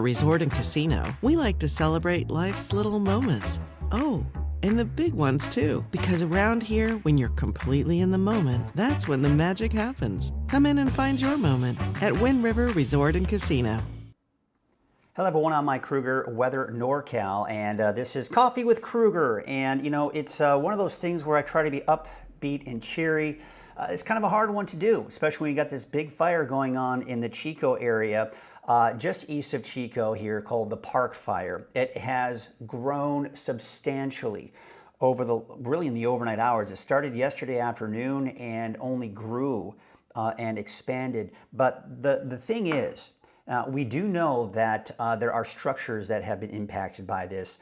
Resort and Casino, we like to celebrate life's little moments. Oh, and the big ones too, because around here, when you're completely in the moment, that's when the magic happens. Come in and find your moment at Wind River Resort and Casino. Hello everyone, I'm Mike Kruger, Weather NorCal, and this is Coffee with Kruger. And you know, it's one of those things where I try to be upbeat and cheery. It's kind of a hard one to do, especially when you got this big fire going on in the Chico area, just east of Chico here, called the Park Fire. It has grown substantially over really in the overnight hours. It started yesterday afternoon and only grew and expanded. But the thing is, we do know that there are structures that have been impacted by this,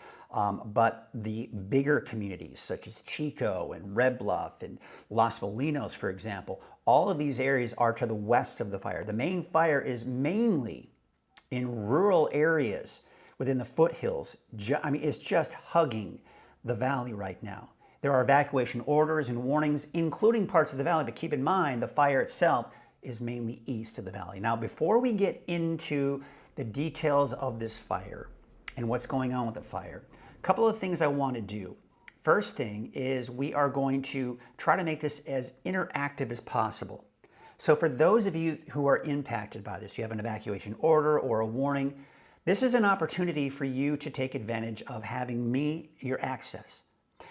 but the bigger communities such as Chico and Red Bluff and Los Molinos, for example, all of these areas are to the west of the fire. The main fire is mainly in rural areas within the foothills. I mean, it's just hugging the valley right now. There are evacuation orders and warnings, including parts of the valley, but keep in mind the fire itself is mainly east of the valley. Now, before we get into the details of this fire and what's going on with the fire, a couple of things I want to do. First thing is we are going to try to make this as interactive as possible. So for those of you who are impacted by this, you have an evacuation order or a warning, this is an opportunity for you to take advantage of having me your access.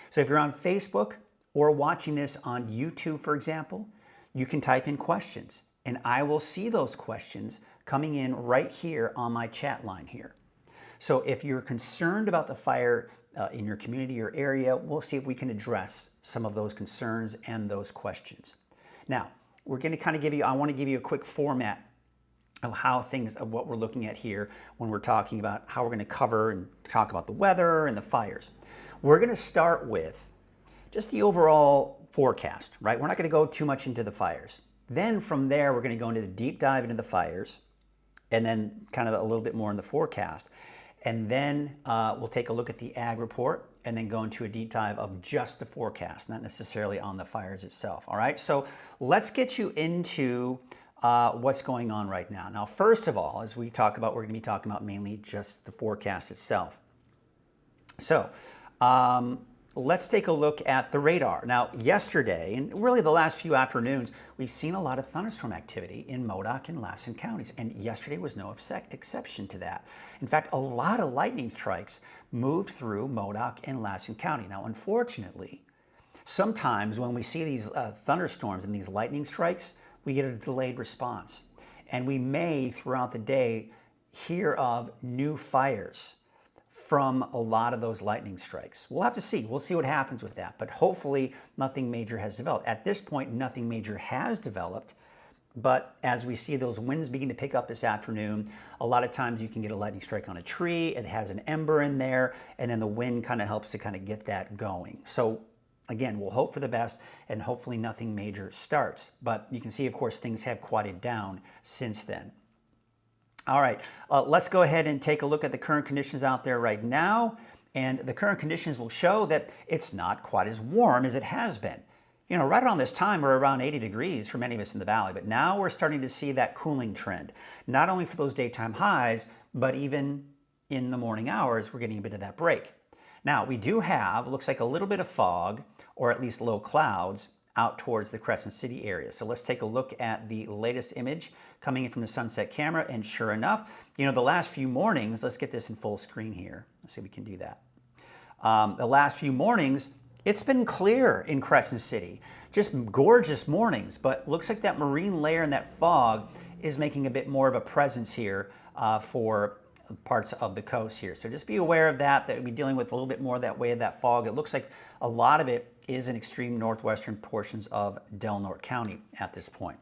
So if you're on Facebook or watching this on YouTube, for example, you can type in questions and I will see those questions coming in right here on my chat line here. So if you're concerned about the fire in your community or area, we'll see if we can address some of those concerns and those questions. Now, we're going to kind of give you, I want to give you a quick format of what we're looking at here when we're talking about how we're going to cover and talk about the weather and the fires. We're going to start with just the overall forecast, right? We're not going to go too much into the fires. Then from there, we're going to go into the deep dive into the fires and then kind of a little bit more in the forecast. And then we'll take a look at the ag report and then go into a deep dive of just the forecast, not necessarily on the fires itself. All right, so let's get you into what's going on right now. Now, first of all, as we talk about, we're going to be talking about mainly just the forecast itself. So let's take a look at the radar. Now, yesterday, and really the last few afternoons, we've seen a lot of thunderstorm activity in Modoc and Lassen counties, and yesterday was no exception to that. In fact, a lot of lightning strikes moved through Modoc and Lassen County. Now, unfortunately, sometimes when we see these thunderstorms and these lightning strikes, we get a delayed response, and we may, throughout the day, hear of new fires from a lot of those lightning strikes. We'll have to see. We'll see what happens with that. But hopefully nothing major has developed. At this point, nothing major has developed. But as we see those winds begin to pick up this afternoon, a lot of times you can get a lightning strike on a tree. It has an ember in there, and then the wind kind of helps to kind of get that going. So again, we'll hope for the best, and hopefully nothing major starts. But you can see, of course, things have quieted down since then. All right, let's go ahead and take a look at the current conditions out there right now. And the current conditions will show that it's not quite as warm as it has been. You know, right around this time, we're around 80 degrees for many of us in the valley, but now we're starting to see that cooling trend, not only for those daytime highs, but even in the morning hours, we're getting a bit of that break. Now, we do have, looks like a little bit of fog, or at least low clouds, out towards the Crescent City area. So let's take a look at the latest image coming in from the Sunset camera, and sure enough, you know, the last few mornings, let's get this in full screen here. Let's see if we can do that. The last few mornings, it's been clear in Crescent City. Just gorgeous mornings, but looks like that marine layer and that fog is making a bit more of a presence here for parts of the coast here. So just be aware of that we'll be dealing with a little bit more that way of that fog. It looks like a lot of it is in extreme northwestern portions of Del Norte County at this point.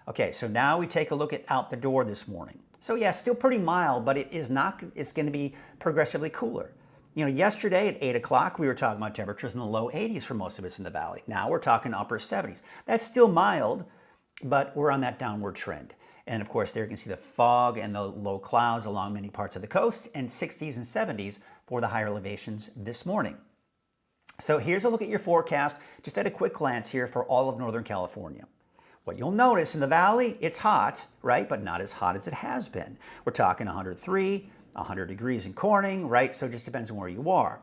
Okay, so now we take a look at out the door this morning. So yeah, still pretty mild, but it's going to be progressively cooler. You know, yesterday at 8 o'clock, we were talking about temperatures in the low 80s for most of us in the valley. Now we're talking upper 70s. That's still mild, but we're on that downward trend. And of course, there you can see the fog and the low clouds along many parts of the coast, and 60s and 70s for the higher elevations this morning. So here's a look at your forecast, just at a quick glance here for all of Northern California. What you'll notice in the valley, it's hot, right? But not as hot as it has been. We're talking 103, 100 degrees in Corning, right? So it just depends on where you are.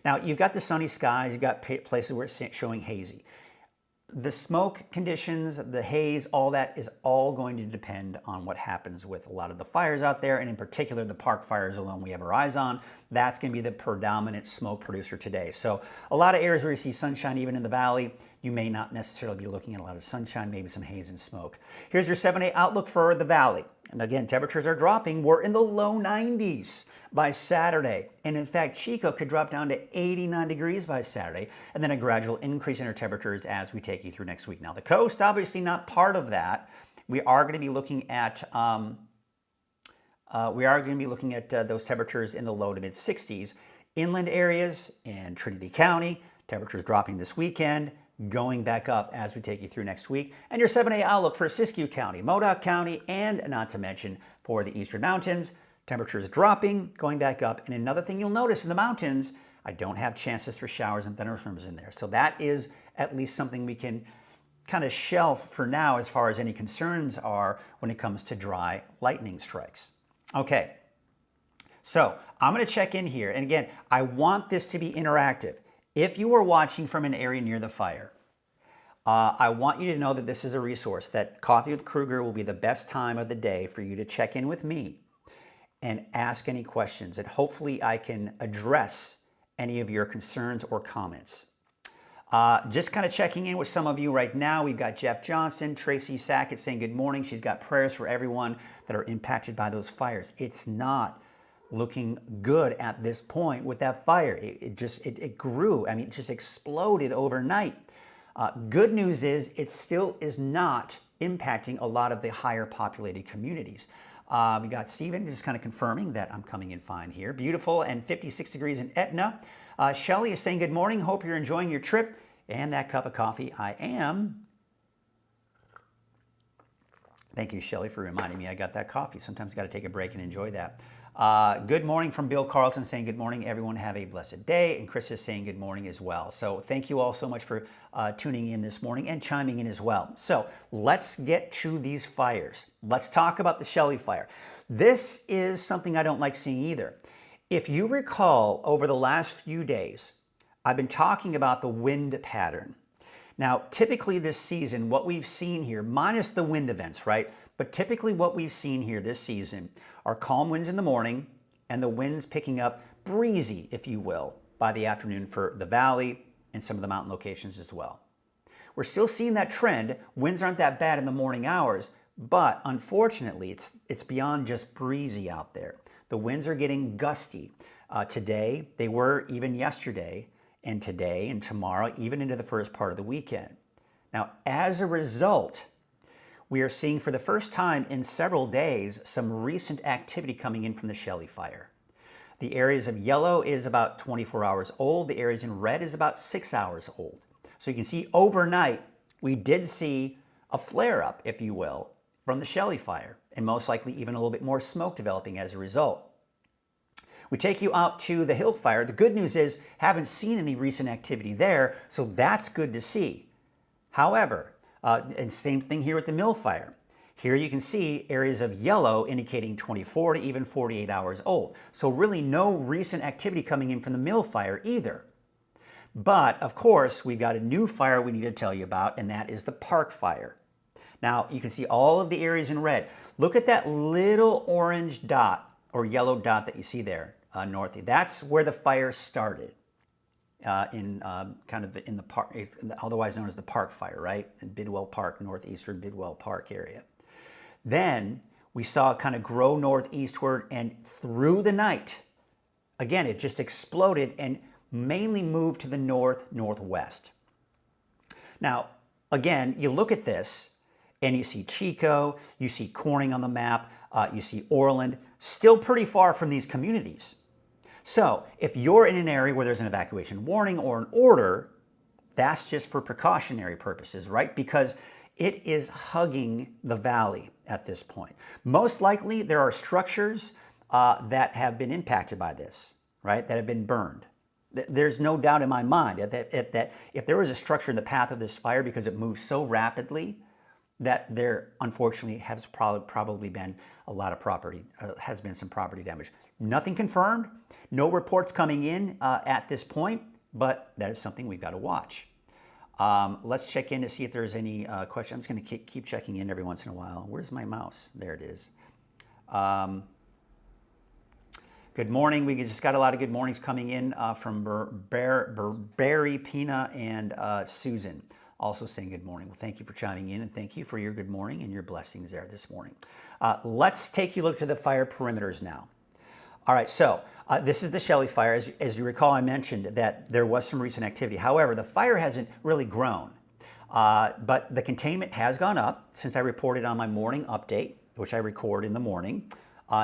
Now, you've got the sunny skies, you've got places where it's showing hazy. The smoke conditions, the haze, all that is all going to depend on what happens with a lot of the fires out there, and in particular, the park fires, the one we have our eyes on. That's going to be the predominant smoke producer today. So a lot of areas where you see sunshine, even in the valley, you may not necessarily be looking at a lot of sunshine, maybe some haze and smoke. Here's your 7-day outlook for the valley. And again, temperatures are dropping. We're in the low 90s by Saturday. And in fact, Chico could drop down to 89 degrees by Saturday, and then a gradual increase in our temperatures as we take you through next week. Now, the coast, obviously not part of that. We are going to be looking at those temperatures in the low to mid 60s. Inland areas in Trinity County, temperatures dropping this weekend, going back up as we take you through next week. And your 7-day outlook for Siskiyou County, Modoc County, and not to mention for the Eastern Mountains, temperatures dropping, going back up. And another thing you'll notice in the mountains, I don't have chances for showers and thunderstorms in there. So that is at least something we can kind of shelf for now as far as any concerns are when it comes to dry lightning strikes. Okay, so I'm going to check in here. And again, I want this to be interactive. If you are watching from an area near the fire, I want you to know that this is a resource, that Coffee with Kruger will be the best time of the day for you to check in with me and ask any questions, and hopefully I can address any of your concerns or comments. Just kind of checking in with some of you right now. We've got Jeff Johnson, Tracy Sackett saying good morning. She's got prayers for everyone that are impacted by those fires. It's not looking good at this point with that fire. It grew. I mean, it just exploded overnight. Good news is it still is not impacting a lot of the higher populated communities. We got Stephen just kind of confirming that I'm coming in fine here. Beautiful, and 56 degrees in Etna. Shelly is saying good morning. Hope you're enjoying your trip and that cup of coffee. I am. Thank you, Shelly, for reminding me I got that coffee. Sometimes got to take a break and enjoy that. Good morning from Bill Carlton saying good morning. Everyone have a blessed day. And Chris is saying good morning as well. So thank you all so much for tuning in this morning and chiming in as well. So let's get to these fires. Let's talk about the Shelly fire. This is something I don't like seeing either. If you recall, over the last few days, I've been talking about the wind pattern. Now, typically this season, what we've seen here, minus the wind events, right? But typically what we've seen here this season are calm winds in the morning and the winds picking up breezy, if you will, by the afternoon for the valley and some of the mountain locations as well. We're still seeing that trend. Winds aren't that bad in the morning hours, but unfortunately, it's beyond just breezy out there. The winds are getting gusty. Today, they were even yesterday, and today and tomorrow, even into the first part of the weekend. Now, as a result, we are seeing for the first time in several days some recent activity coming in from the Shelly fire. The areas of yellow is about 24 hours old. The areas in red is about 6 hours old. So you can see overnight, we did see a flare-up, if you will, from the Shelly fire, and most likely even a little bit more smoke developing as a result. We take you out to the Hill fire. The good news is, haven't seen any recent activity there, so that's good to see. However, and same thing here with the Mill fire. Here you can see areas of yellow indicating 24 to even 48 hours old. So really no recent activity coming in from the Mill fire either. But of course, we've got a new fire we need to tell you about, and that is the Park fire. Now you can see all of the areas in red. Look at that little orange dot or yellow dot that you see there, north. That's where the fire started. In the park, otherwise known as the Park fire, right? In Bidwell Park, northeastern Bidwell Park area. Then we saw it kind of grow northeastward, and through the night, again, it just exploded and mainly moved to the northwest. Now, again, you look at this and you see Chico, you see Corning on the map, you see Orland, still pretty far from these communities. So if you're in an area where there's an evacuation warning or an order, that's just for precautionary purposes, right? Because it is hugging the valley at this point. Most likely there are structures that have been impacted by this, right? That have been burned. There's no doubt in my mind that if there was a structure in the path of this fire because it moves so rapidly, that there unfortunately has probably been a lot of property, has been some property damage. Nothing confirmed, no reports coming in at this point, but that is something we've got to watch. Let's check in to see if there's any questions. I'm just going to keep checking in every once in a while. Where's my mouse? There it is. Good morning. We just got a lot of good mornings coming in from Barry, Pina, and Susan. Also saying good morning. Well, thank you for chiming in, and thank you for your good morning and your blessings there this morning. Let's take a look to the fire perimeters now. All right, so this is the Shelley fire. As you recall, I mentioned that there was some recent activity. However, the fire hasn't really grown, but the containment has gone up since I reported on my morning update, which I record in the morning.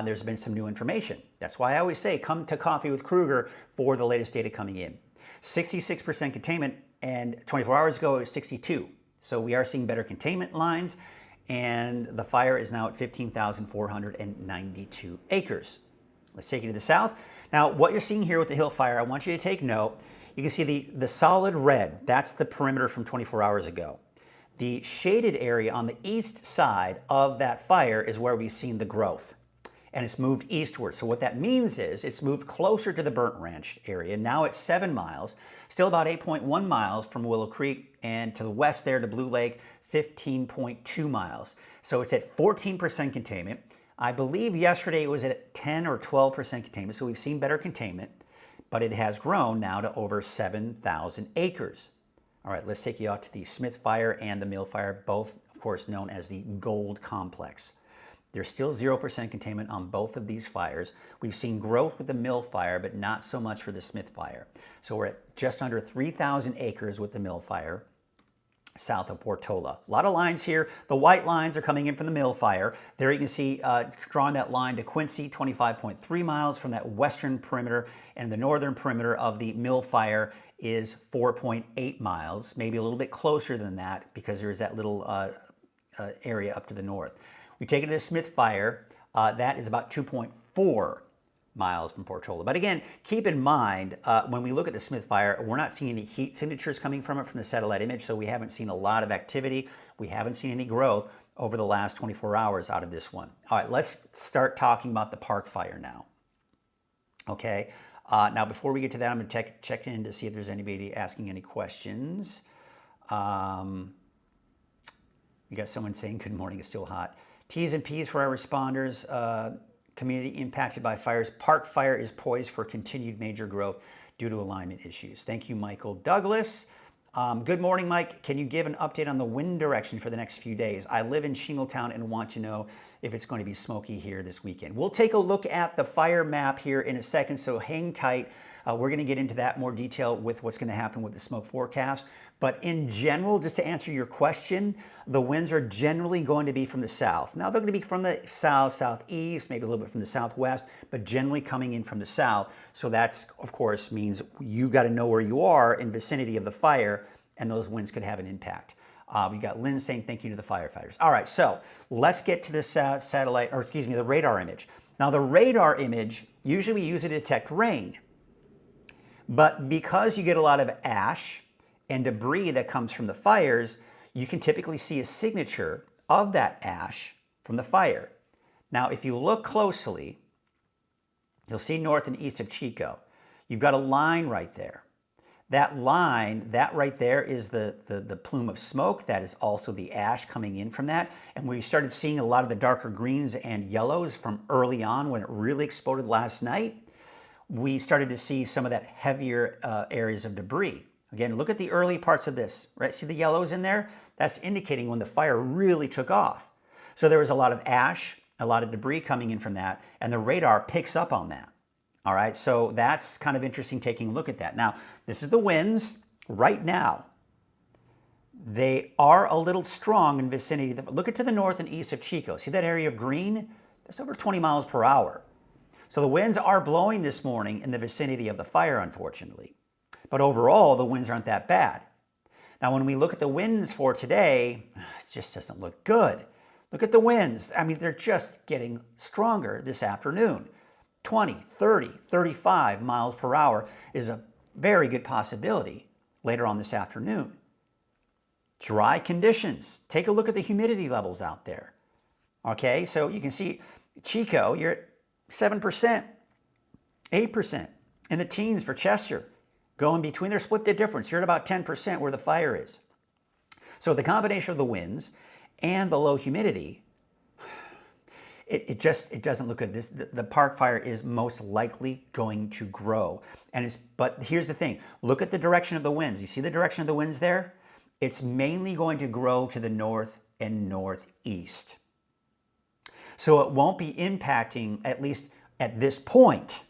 There's been some new information. That's why I always say come to Coffee with Kruger for the latest data coming in. 66% containment, and 24 hours ago it was 62. So we are seeing better containment lines, and the fire is now at 15,492 acres. Let's take you to the south. Now, what you're seeing here with the hill fire, I want you to take note. You can see the solid red, that's the perimeter from 24 hours ago. The shaded area on the east side of that fire is where we've seen the growth, and it's moved eastward. So what that means is it's moved closer to the Burnt Ranch area. Now it's 7 miles, still about 8.1 miles from Willow Creek, and to the west there to Blue Lake, 15.2 miles. So it's at 14% containment. I believe yesterday it was at 10 or 12% containment, so we've seen better containment, but it has grown now to over 7,000 acres. All right, let's take you out to the Smith Fire and the Mill Fire, both, of course, known as the Gold Complex. There's still 0% containment on both of these fires. We've seen growth with the Mill Fire, but not so much for the Smith Fire. So we're at just under 3,000 acres with the Mill Fire, south of Portola. A lot of lines here. The white lines are coming in from the Mill Fire. There you can see drawing that line to Quincy, 25.3 miles from that western perimeter, and the northern perimeter of the Mill Fire is 4.8 miles, maybe a little bit closer than that because there's that little area up to the north. We take it to the Smith Fire, that is about 2.4 miles from Portola. But again, keep in mind, when we look at the Smith Fire, we're not seeing any heat signatures coming from it from the satellite image, so we haven't seen a lot of activity. We haven't seen any growth over the last 24 hours out of this one. All right, let's start talking about the Park Fire now. Okay, now before we get to that, I'm going to check in to see if there's anybody asking any questions. You got someone saying, good morning, it's still hot. T's and P's for our responders. Community impacted by fires. Park Fire is poised for continued major growth due to alignment issues. Thank you, Michael Douglas. Good morning, Mike. Can you give an update on the wind direction for the next few days? I live in Shingletown and want to know if it's going to be smoky here this weekend. We'll take a look at the fire map here in a second, so hang tight. We're going to get into that more detail with what's going to happen with the smoke forecast. But in general, just to answer your question, the winds are generally going to be from the south. Now, they're going to be from the south, southeast, maybe a little bit from the southwest, but generally coming in from the south. So that's, of course, means you got to know where you are in vicinity of the fire, and those winds could have an impact. We got Lynn saying thank you to the firefighters. All right, so let's get to the the radar image. Now, the radar image, usually we use it to detect rain. But because you get a lot of ash and debris that comes from the fires, you can typically see a signature of that ash from the fire. Now, if you look closely, you'll see north and east of Chico. You've got a line right there. That line, that right there is the plume of smoke. That is also the ash coming in from that. And we started seeing a lot of the darker greens and yellows from early on when it really exploded last night. We started to see some of that heavier areas of debris. Again, look at the early parts of this, right? See the yellows in there? That's indicating when the fire really took off. So there was a lot of ash, a lot of debris coming in from that, and the radar picks up on that. All right, so that's kind of interesting taking a look at that. Now, this is the winds right now. They are a little strong in vicinity. Look at to the north and east of Chico. See that area of green? That's over 20 miles per hour. So the winds are blowing this morning in the vicinity of the fire, unfortunately. But overall, the winds aren't that bad. Now, when we look at the winds for today, it just doesn't look good. Look at the winds. I mean, they're just getting stronger this afternoon. 20, 30, 35 miles per hour is a very good possibility later on this afternoon. Dry conditions. Take a look at the humidity levels out there. Okay, so you can see Chico, you're at 7%, 8%. In the teens for Chester, going between, they're split the difference. You're at about 10% where the fire is. So the combination of the winds and the low humidity, it doesn't look good. The park fire is most likely going to grow. But here's the thing. Look at the direction of the winds. You see the direction of the winds there? It's mainly going to grow to the north and northeast. So it won't be impacting, at least at this point,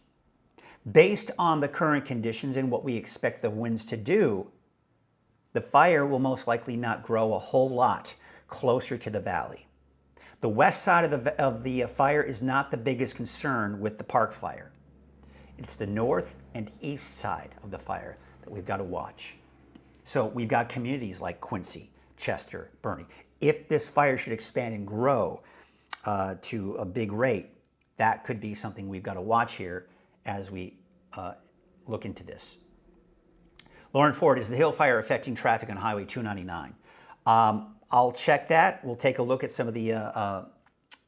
based on the current conditions and what we expect the winds to do. The fire will most likely not grow a whole lot closer to the valley. The west side of the fire is not the biggest concern with the park fire. It's the north and east side of the fire that we've got to watch. So we've got communities like Quincy, Chester, Bernie. If this fire should expand and grow to a big rate, that could be something we've got to watch here as we look into this. Lauren Ford, is the Hill Fire affecting traffic on Highway 299? I'll check that. We'll take a look at some of the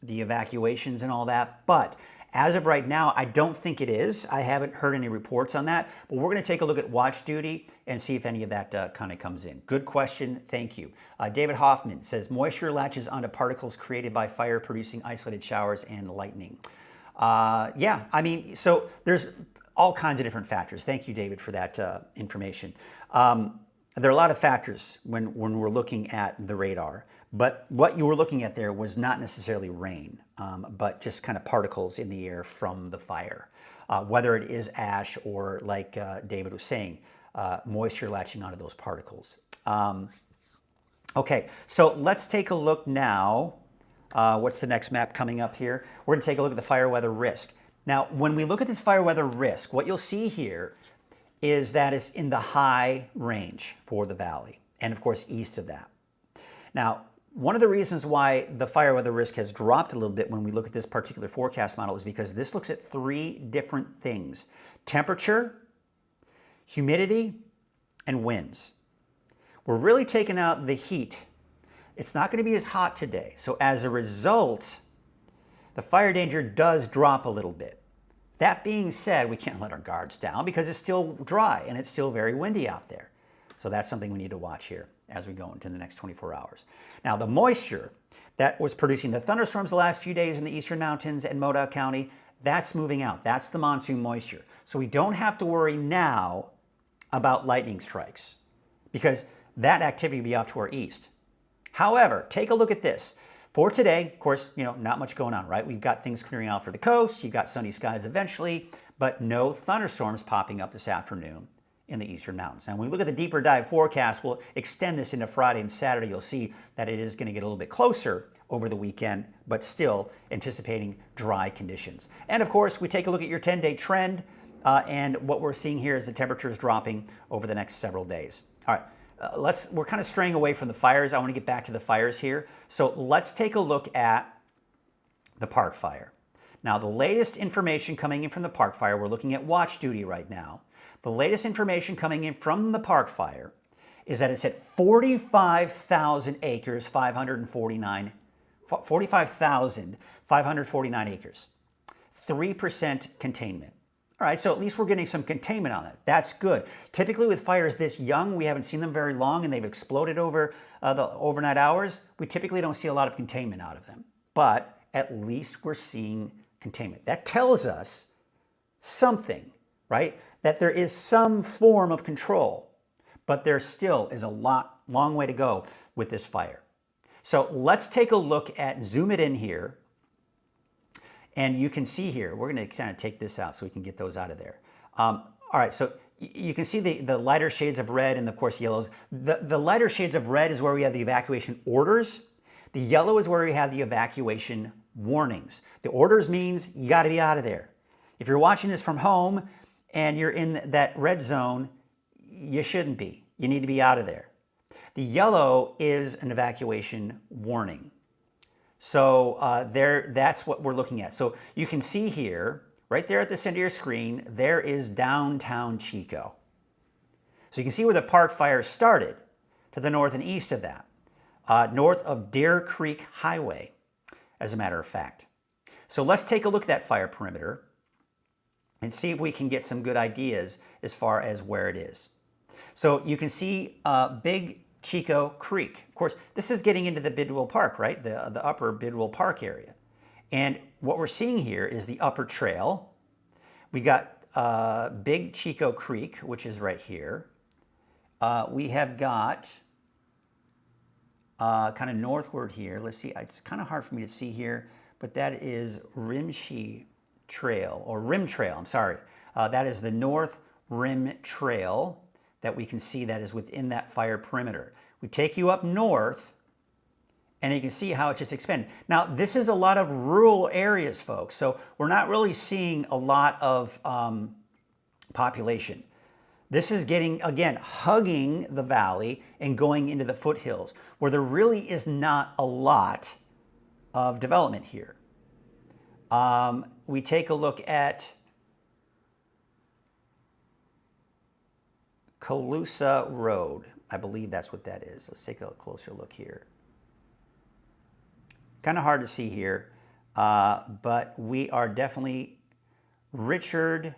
evacuations and all that. But as of right now, I don't think it is. I haven't heard any reports on that. But we're going to take a look at watch duty and see if any of that kind of comes in. Good question. Thank you. David Hoffman says, moisture latches onto particles created by fire producing isolated showers and lightning. Yeah, I mean, so there's all kinds of different factors. Thank you, David, for that information. There are a lot of factors when we're looking at the radar, but what you were looking at there was not necessarily rain, but just kind of particles in the air from the fire. Whether it is ash or, like David was saying, moisture latching onto those particles. Okay, so let's take a look now. What's the next map coming up here? We're going to take a look at the fire weather risk. Now, when we look at this fire weather risk, what you'll see here is that it's in the high range for the valley, and of course east of that. Now, one of the reasons why the fire weather risk has dropped a little bit when we look at this particular forecast model is because this looks at three different things: temperature, humidity, and winds. We're really taking out the heat. It's not going to be as hot today, so as a result, the fire danger does drop a little bit. That being said, we can't let our guards down because it's still dry and it's still very windy out there. So that's something we need to watch here as we go into the next 24 hours. Now, the moisture that was producing the thunderstorms the last few days in the eastern mountains and Modoc County, that's moving out. That's the monsoon moisture. So we don't have to worry now about lightning strikes because that activity will be off to our east. However, take a look at this. For today, of course, not much going on, right? We've got things clearing out for the coast. You've got sunny skies eventually, but no thunderstorms popping up this afternoon in the eastern mountains. And when we look at the deeper dive forecast, we'll extend this into Friday and Saturday. You'll see that it is going to get a little bit closer over the weekend, but still anticipating dry conditions. And of course, we take a look at your 10-day trend, and what we're seeing here is the temperatures dropping over the next several days. All right. We're kind of straying away from the fires. I want to get back to the fires here. So let's take a look at the park fire. Now, the latest information coming in from the park fire, we're looking at watch duty right now. The latest information coming in from the park fire is that it's at 45,000 acres, 45,549 acres, 3% containment. All right, so at least we're getting some containment on it. That's good. Typically with fires this young, we haven't seen them very long and they've exploded over the overnight hours. We typically don't see a lot of containment out of them, but at least we're seeing containment. That tells us something, right? That there is some form of control, but there still is a long way to go with this fire. So let's take a look at, zoom it in here. And you can see here, we're going to kind of take this out so we can get those out of there. All right, so you can see the lighter shades of red and, of course, yellows. The lighter shades of red is where we have the evacuation orders. The yellow is where we have the evacuation warnings. The orders means you got to be out of there. If you're watching this from home and you're in that red zone, you shouldn't be. You need to be out of there. The yellow is an evacuation warning. So that's what we're looking at. So you can see here, right there at the center of your screen, there is downtown Chico. So you can see where the park fire started. to the north and east of that, north of Deer Creek Highway, as a matter of fact. So let's take a look at that fire perimeter and see if we can get some good ideas as far as where it is. So you can see Big Chico Creek. Of course, this is getting into the Bidwell Park, right? The upper Bidwell Park area. And what we're seeing here is the upper trail. We got Big Chico Creek, which is right here. We have got kind of northward here. Let's see, it's kind of hard for me to see here, but that is Rimshee Trail, or Rim Trail, I'm sorry. That is the North Rim Trail that we can see that is within that fire perimeter. We take you up north, and you can see how it just expanded. Now, this is a lot of rural areas, folks, so we're not really seeing a lot of population. This is getting, again, hugging the valley and going into the foothills, where there really is not a lot of development here. We take a look at Calusa Road. I believe that's what that is. Let's take a closer look here. Kind of hard to see here, but we are definitely Richardson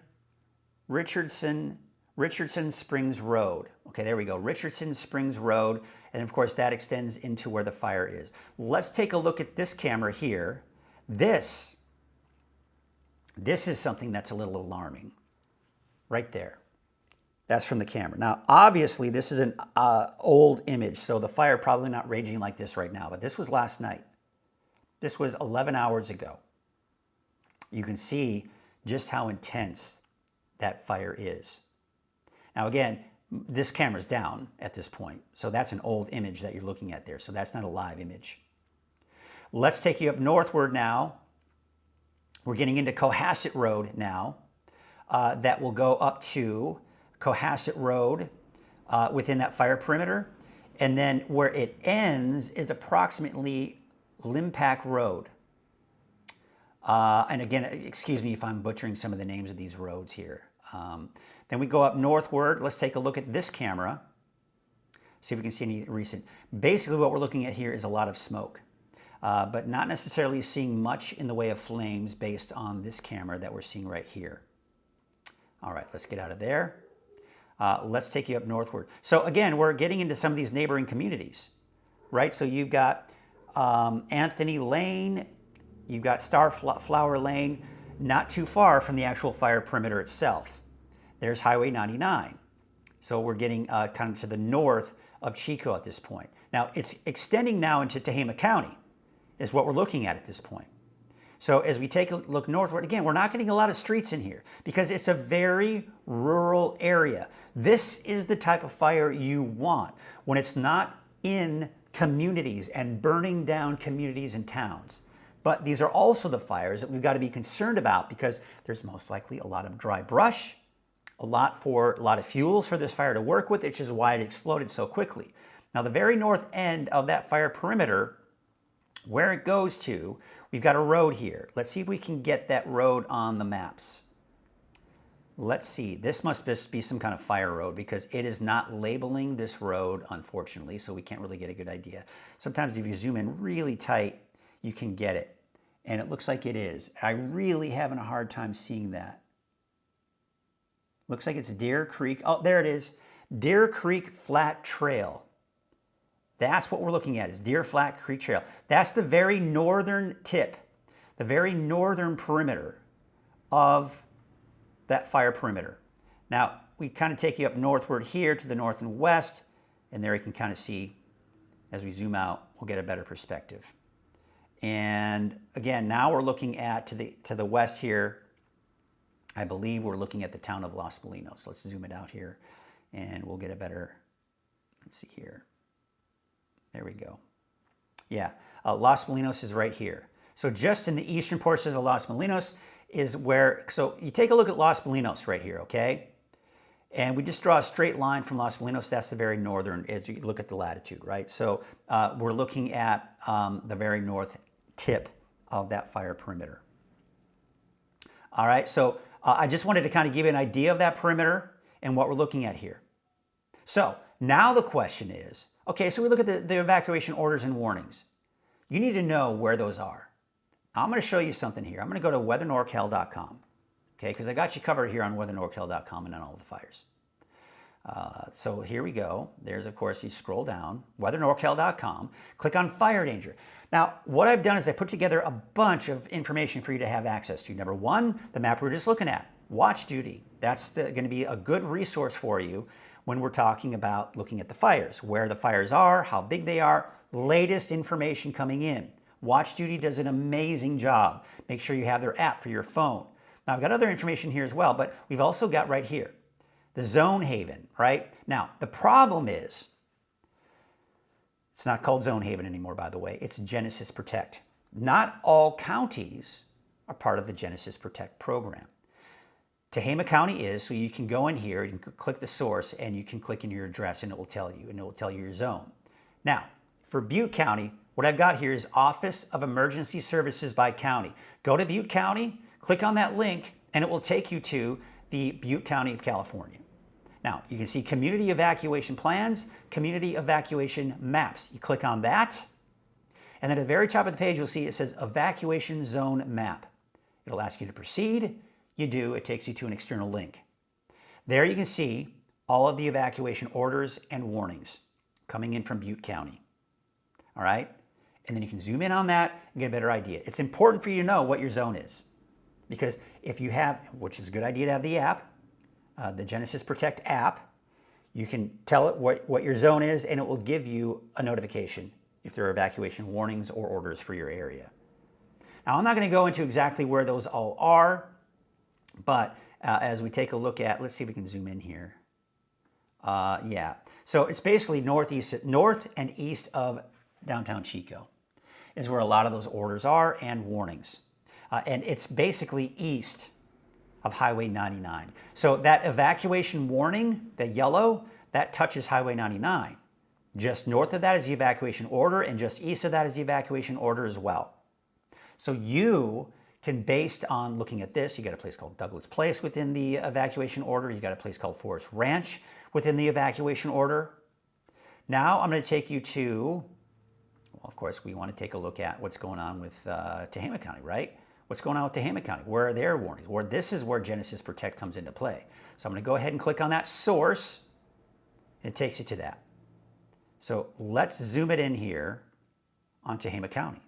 Springs Road. Okay, there we go. Richardson Springs Road. And of course, that extends into where the fire is. Let's take a look at this camera here. This is something that's a little alarming. Right there. That's from the camera. Now, obviously, this is an old image, so the fire probably not raging like this right now, but this was last night. This was 11 hours ago. You can see just how intense that fire is. Now, again, this camera's down at this point, so that's an old image that you're looking at there, so that's not a live image. Let's take you up northward now. We're getting into Cohasset Road now. That will go up to Cohasset Road within that fire perimeter. And then where it ends is approximately Limpack Road. And again, excuse me if I'm butchering some of the names of these roads here. Then we go up northward. Let's take a look at this camera. See if we can see any recent. Basically what we're looking at here is a lot of smoke. But not necessarily seeing much in the way of flames based on this camera that we're seeing right here. All right, let's get out of there. Let's take you up northward. So again, we're getting into some of these neighboring communities, right? So you've got Anthony Lane, you've got Starflower Lane, not too far from the actual fire perimeter itself. There's Highway 99. So we're getting kind of to the north of Chico at this point. Now, it's extending now into Tehama County, is what we're looking at this point. So as we take a look northward, again, we're not getting a lot of streets in here because it's a very rural area. This is the type of fire you want when it's not in communities and burning down communities and towns. But these are also the fires that we've got to be concerned about because there's most likely a lot of dry brush, a lot of fuels for this fire to work with, which is why it exploded so quickly. Now, the very north end of that fire perimeter, where it goes to, we've got a road here. Let's see if we can get that road on the maps. Let's see. This must just be some kind of fire road because it is not labeling this road, unfortunately, so we can't really get a good idea. Sometimes if you zoom in really tight, you can get it. And it looks like it is. I'm really having a hard time seeing that. Looks like it's Deer Creek. Oh, there it is. Deer Creek Flat Trail. That's what we're looking at, is Deer Flat Creek Trail. That's the very northern tip, the very northern perimeter of that fire perimeter. Now, we kind of take you up northward here to the north and west, and there you can kind of see, as we zoom out, we'll get a better perspective. And again, now we're looking at to the west here. I believe we're looking at the town of Los Molinos. Let's zoom it out here, and we'll get a better, let's see here. There we go. Yeah, Los Molinos is right here. So just in the eastern portion of Los Molinos is where, so you take a look at Los Molinos right here, okay? And we just draw a straight line from Los Molinos. That's the very northern, as you look at the latitude, right? So we're looking at the very north tip of that fire perimeter. All right, so I just wanted to kind of give you an idea of that perimeter and what we're looking at here. So now the question is, Okay, so we look at the evacuation orders and warnings. You need to know where those are. I'm going to show you something here. I'm going to go to weathernorcal.com, okay, because I got you covered here on weathernorcal.com and on all the fires. So here we go. There's, of course, you scroll down, weathernorcal.com, click on fire danger. Now, what I've done is I put together a bunch of information for you to have access to. Number one, the map we're just looking at, watch duty. That's going to be a good resource for you when we're talking about looking at the fires, where the fires are, how big they are, latest information coming in. Watch Duty does an amazing job. Make sure you have their app for your phone. Now, I've got other information here as well, but we've also got right here, the Zone Haven, right? Now, the problem is, it's not called Zone Haven anymore, by the way. It's Genesis Protect. Not all counties are part of the Genesis Protect program. Tehama County is, so you can go in here, you can click the source, and you can click in your address, and it will tell you, and it will tell you your zone. Now, for Butte County, what I've got here is Office of Emergency Services by County. Go to Butte County, click on that link, and it will take you to the Butte County of California. Now, you can see community evacuation plans, community evacuation maps. You click on that, and then at the very top of the page, you'll see it says evacuation zone map. It'll ask you to proceed. You do, it takes you to an external link. There you can see all of the evacuation orders and warnings coming in from Butte County. All right? And then you can zoom in on that and get a better idea. It's important for you to know what your zone is. Because if you have, which is a good idea to have the app, the Genesis Protect app, you can tell it what your zone is, and it will give you a notification if there are evacuation warnings or orders for your area. Now, I'm not going to go into exactly where those all are, but as we take a look at, let's see if we can zoom in here. Yeah, so it's basically north and east of downtown Chico is where a lot of those orders are and warnings. And it's basically east of Highway 99. So that evacuation warning, the yellow, that touches Highway 99. Just north of that is the evacuation order, and just east of that is the evacuation order as well. So you can, based on looking at this, you got a place called Douglas Place within the evacuation order. You got a place called Forest Ranch within the evacuation order. Now I'm going to take you to, well, of course, we want to take a look at what's going on with Tehama County, right? What's going on with Tehama County? Where are their warnings? Where this is where Genesis Protect comes into play. So I'm going to go ahead and click on that source, and it takes you to that. So let's zoom it in here on Tehama County.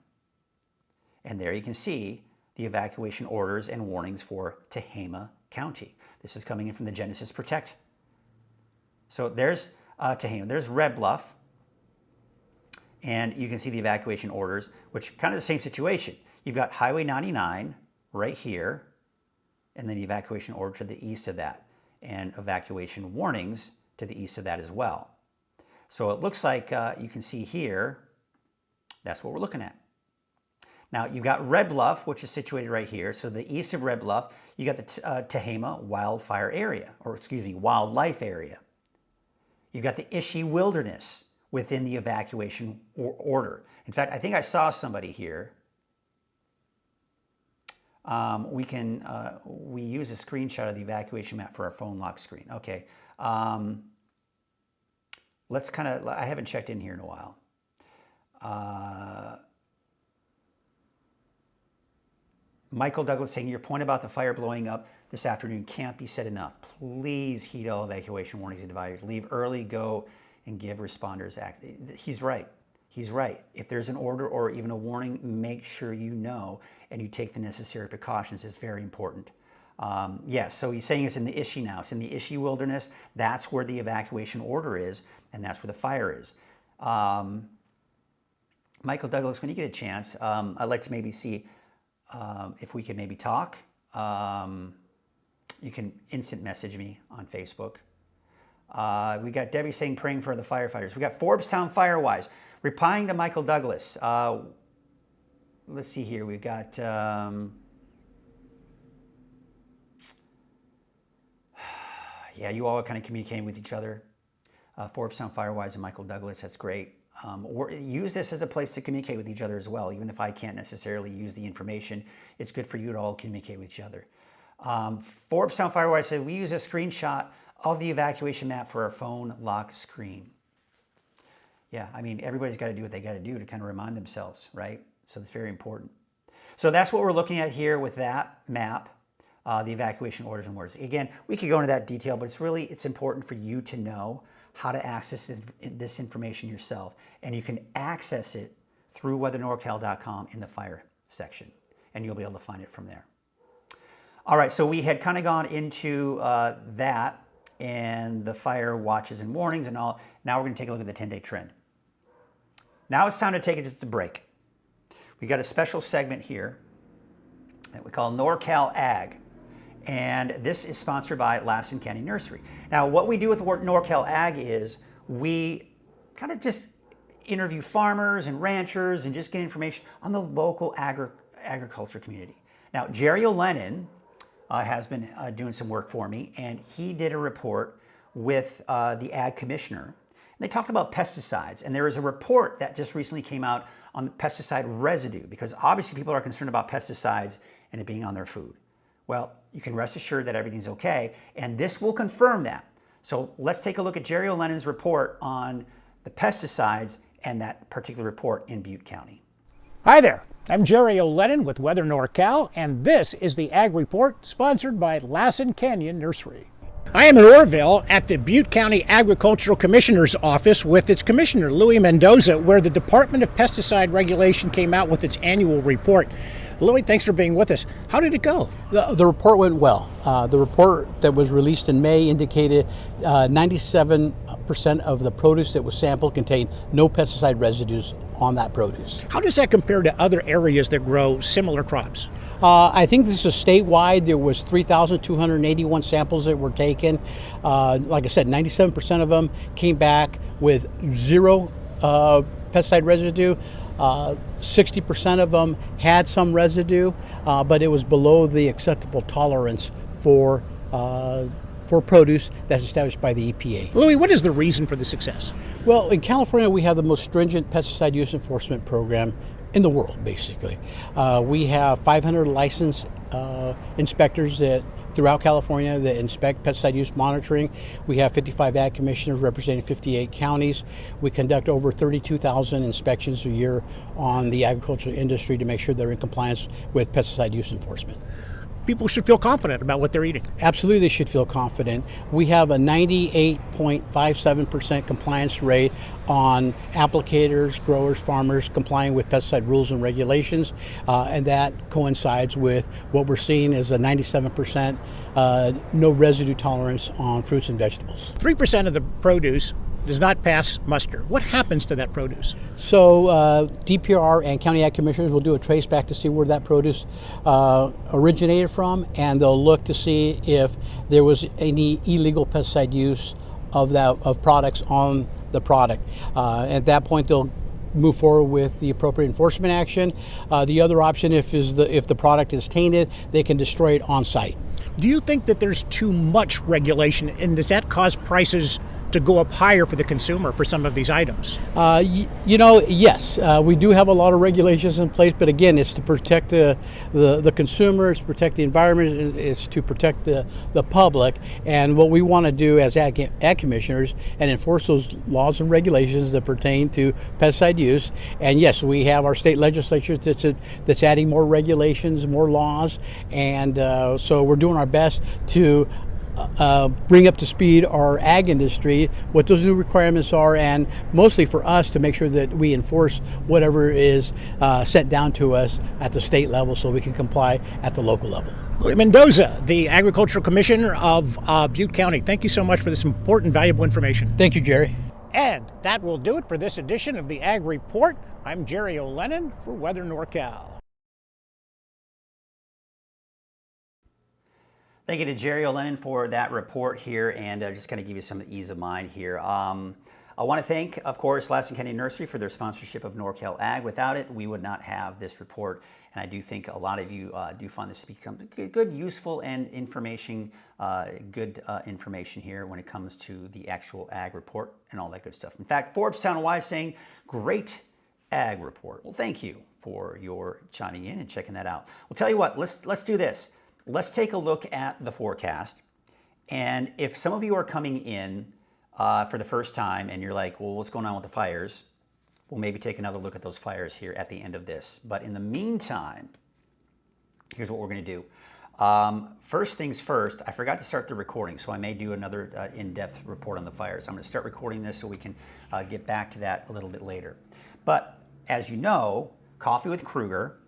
And there you can see the evacuation orders and warnings for Tehama County. This is coming in from the Genesis Protect. So there's Tehama, there's Red Bluff, and you can see the evacuation orders, which kind of the same situation. You've got Highway 99 right here, and then the evacuation order to the east of that, and evacuation warnings to the east of that as well. So it looks like you can see here, that's what we're looking at. Now, you've got Red Bluff, which is situated right here. So the east of Red Bluff, you got the Tehama wildfire area, or excuse me, wildlife area. You've got the Ishii Wilderness within the evacuation order. In fact, I think I saw somebody here. We use a screenshot of the evacuation map for our phone lock screen. Okay. Let's kind of, I haven't checked in here in a while. Michael Douglas saying, your point about the fire blowing up this afternoon can't be said enough. Please heed all evacuation warnings and advisories. Leave early, go, and give responders act. He's right. He's right. If there's an order or even a warning, make sure you know and you take the necessary precautions. It's very important. Yes, so he's saying it's in the Ishii now. It's in the Ishii Wilderness. That's where the evacuation order is, and that's where the fire is. Michael Douglas, when you get a chance, I'd like to maybe see if we can maybe talk. You can instant message me on Facebook. We got Debbie saying praying for the firefighters. We got Forbes-town Firewise replying to Michael Douglas. Let's see here. We've got yeah, you all are kind of communicating with each other. Forbes-town Firewise and Michael Douglas. That's great. Use this as a place to communicate with each other as well. Even if I can't necessarily use the information, it's good for you to all communicate with each other. Forbes-town Firewise said, we use a screenshot of the evacuation map for our phone lock screen. Yeah, I mean, everybody's got to do what they got to do to kind of remind themselves, right? So it's very important. So that's what we're looking at here with that map, the evacuation orders and orders. Again, we could go into that detail, but it's important for you to know how to access this information yourself. And you can access it through weathernorcal.com in the fire section, and you'll be able to find it from there. All right, so we had kind of gone into that and the fire watches and warnings and all. Now we're going to take a look at the 10-day trend. Now it's time to take just a break. We got a special segment here that we call NorCal Ag. And this is sponsored by Lassen County Nursery. Now, what we do with NorCal Ag is we kind of just interview farmers and ranchers and just get information on the local agriculture community. Now, Jerry O'Lennon has been doing some work for me, and he did a report with the Ag Commissioner. And they talked about pesticides, and there is a report that just recently came out on pesticide residue, because obviously people are concerned about pesticides and it being on their food. Well, you can rest assured that everything's okay, and this will confirm that. So let's take a look at Jerry O'Lennon's report on the pesticides and that particular report in Butte County. Hi there, I'm Jerry O'Lennon with Weather NorCal, and this is the Ag Report sponsored by Lassen Canyon Nursery. I am in Orville at the Butte County Agricultural Commissioner's Office with its Commissioner, Louis Mendoza, where the Department of Pesticide Regulation came out with its annual report. Louis, thanks for being with us. How did it go? The report went well. The report that was released in May indicated 97% of the produce that was sampled contained no pesticide residues on that produce. How does that compare to other areas that grow similar crops? I think this is statewide. There was 3,281 samples that were taken. Like I said, 97% of them came back with zero pesticide residue. 60% of them had some residue, but it was below the acceptable tolerance for produce that's established by the EPA. Louis, what is the reason for the success? Well, in California, we have the most stringent pesticide use enforcement program in the world, basically. We have 500 licensed inspectors throughout California that inspect pesticide use monitoring. We have 55 ag commissioners representing 58 counties. We conduct over 32,000 inspections a year on the agricultural industry to make sure they're in compliance with pesticide use enforcement. People should feel confident about what they're eating. Absolutely, they should feel confident. We have a 98.57% compliance rate on applicators, growers, farmers complying with pesticide rules and regulations, and that coincides with what we're seeing is a 97% no residue tolerance on fruits and vegetables. 3% of the produce does not pass muster. What happens to that produce? So DPR and county ag commissioners will do a trace back to see where that produce originated from, and they'll look to see if there was any illegal pesticide use of products on the product. At that point, they'll move forward with the appropriate enforcement action. The other option, if the product is tainted, they can destroy it on site. Do you think that there's too much regulation, and does that cause prices to go up higher for the consumer for some of these items? Yes, we do have a lot of regulations in place, but again, it's to protect the consumers, protect the environment, it's to protect the public. And what we want to do as ag commissioners and enforce those laws and regulations that pertain to pesticide use. And yes, we have our state legislature that's adding more regulations, more laws, and so we're doing our best to bring up to speed our ag industry, what those new requirements are, and mostly for us to make sure that we enforce whatever is sent down to us at the state level so we can comply at the local level. Mendoza, the Agricultural Commissioner of Butte County, thank you so much for this important, valuable information. Thank you, Jerry. And that will do it for this edition of the Ag Report. I'm Jerry O'Lennon for Weather NorCal. Thank you to Jerry O'Lennon for that report here, and just kind of give you some ease of mind here. I want to thank, of course, Lassen County Nursery for their sponsorship of NorCal Ag. Without it, we would not have this report, and I do think a lot of you do find this to become good, useful, and good information here when it comes to the actual ag report and all that good stuff. In fact, Forbes Town-wide saying, great ag report. Well, thank you for your chiming in and checking that out. Well, tell you what, let's do this. Let's take a look at the forecast. And if some of you are coming in for the first time and you're like, well, what's going on with the fires? We'll maybe take another look at those fires here at the end of this. But in the meantime, here's what we're going to do. First things first, I forgot to start the recording, so I may do another in-depth report on the fires. I'm going to start recording this so we can get back to that a little bit later. But as you know, Coffee with Kruger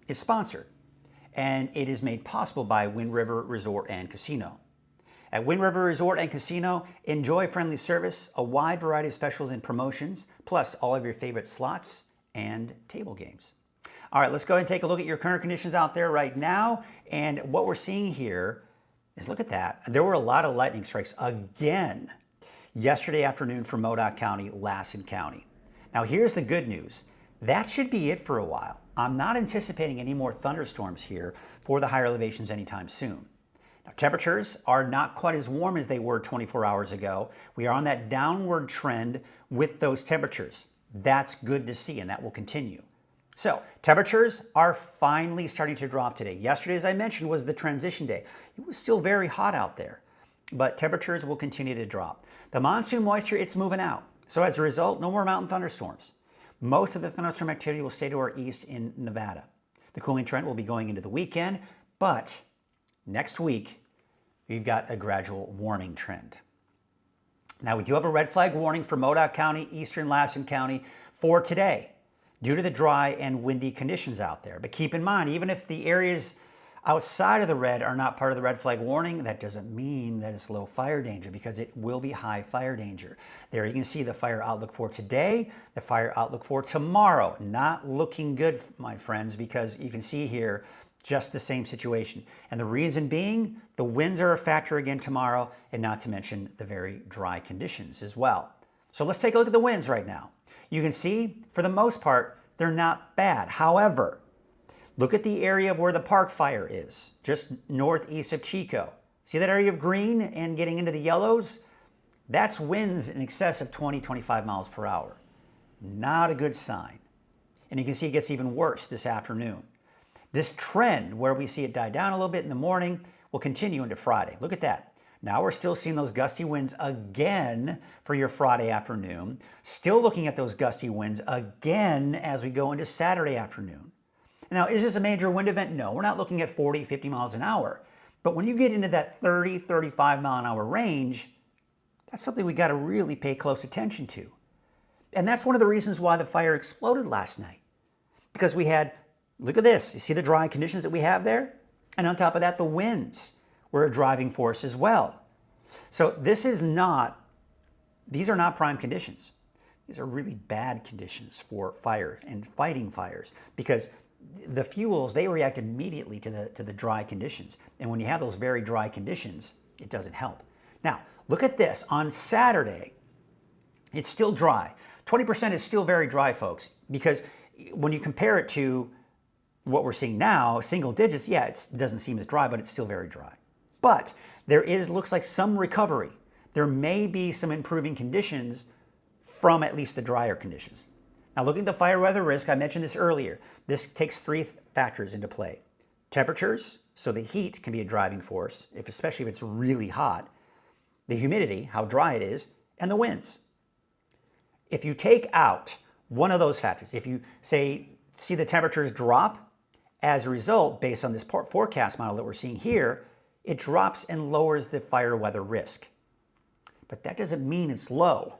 is sponsored, and it is made possible by Wind River Resort and Casino. At Wind River Resort and Casino, enjoy friendly service, a wide variety of specials and promotions, plus all of your favorite slots and table games. All right, let's go ahead and take a look at your current conditions out there right now. And what we're seeing here is, look at that. There were a lot of lightning strikes again yesterday afternoon for Modoc County, Lassen County. Now, here's the good news. That should be it for a while. I'm not anticipating any more thunderstorms here for the higher elevations anytime soon. Now, temperatures are not quite as warm as they were 24 hours ago. We are on that downward trend with those temperatures. That's good to see, and that will continue. So temperatures are finally starting to drop today. Yesterday, as I mentioned, was the transition day. It was still very hot out there, but temperatures will continue to drop. The monsoon moisture, it's moving out. So as a result, no more mountain thunderstorms. Most of the thunderstorm activity will stay to our east in Nevada. The cooling trend will be going into the weekend, but next week, we've got a gradual warming trend. Now, we do have a red flag warning for Modoc County, eastern Lassen County for today, due to the dry and windy conditions out there. But keep in mind, even if the areas outside of the red are not part of the red flag warning, that doesn't mean that it's low fire danger, because it will be high fire danger. There you can see the fire outlook for today, the fire outlook for tomorrow. Not looking good, my friends, because you can see here just the same situation. And the reason being, the winds are a factor again tomorrow, and not to mention the very dry conditions as well. So let's take a look at the winds right now. You can see, for the most part, they're not bad. However, look at the area of where the park fire is, just northeast of Chico. See that area of green and getting into the yellows? That's winds in excess of 20, 25 miles per hour. Not a good sign. And you can see it gets even worse this afternoon. This trend, where we see it die down a little bit in the morning, will continue into Friday. Look at that. Now we're still seeing those gusty winds again for your Friday afternoon. Still looking at those gusty winds again as we go into Saturday afternoon. Now, is this a major wind event? No, we're not looking at 40, 50 miles an hour. But when you get into that 30, 35 mile an hour range, that's something we got to really pay close attention to. And that's one of the reasons why the fire exploded last night. Because we had, look at this, you see the dry conditions that we have there? And on top of that, the winds were a driving force as well. So these are not prime conditions. These are really bad conditions for fire and fighting fires, because the fuels, they react immediately to the dry conditions. And when you have those very dry conditions, it doesn't help. Now, look at this. On Saturday, it's still dry. 20% is still very dry, folks, because when you compare it to what we're seeing now, single digits, yeah, it doesn't seem as dry, but it's still very dry. But there looks like some recovery. There may be some improving conditions from at least the drier conditions. Now, looking at the fire weather risk, I mentioned this earlier. This takes three factors into play. Temperatures, so the heat can be a driving force, especially if it's really hot. The humidity, how dry it is, and the winds. If you take out one of those factors, if you see the temperatures drop, as a result, based on this forecast model that we're seeing here, it drops and lowers the fire weather risk. But that doesn't mean it's low.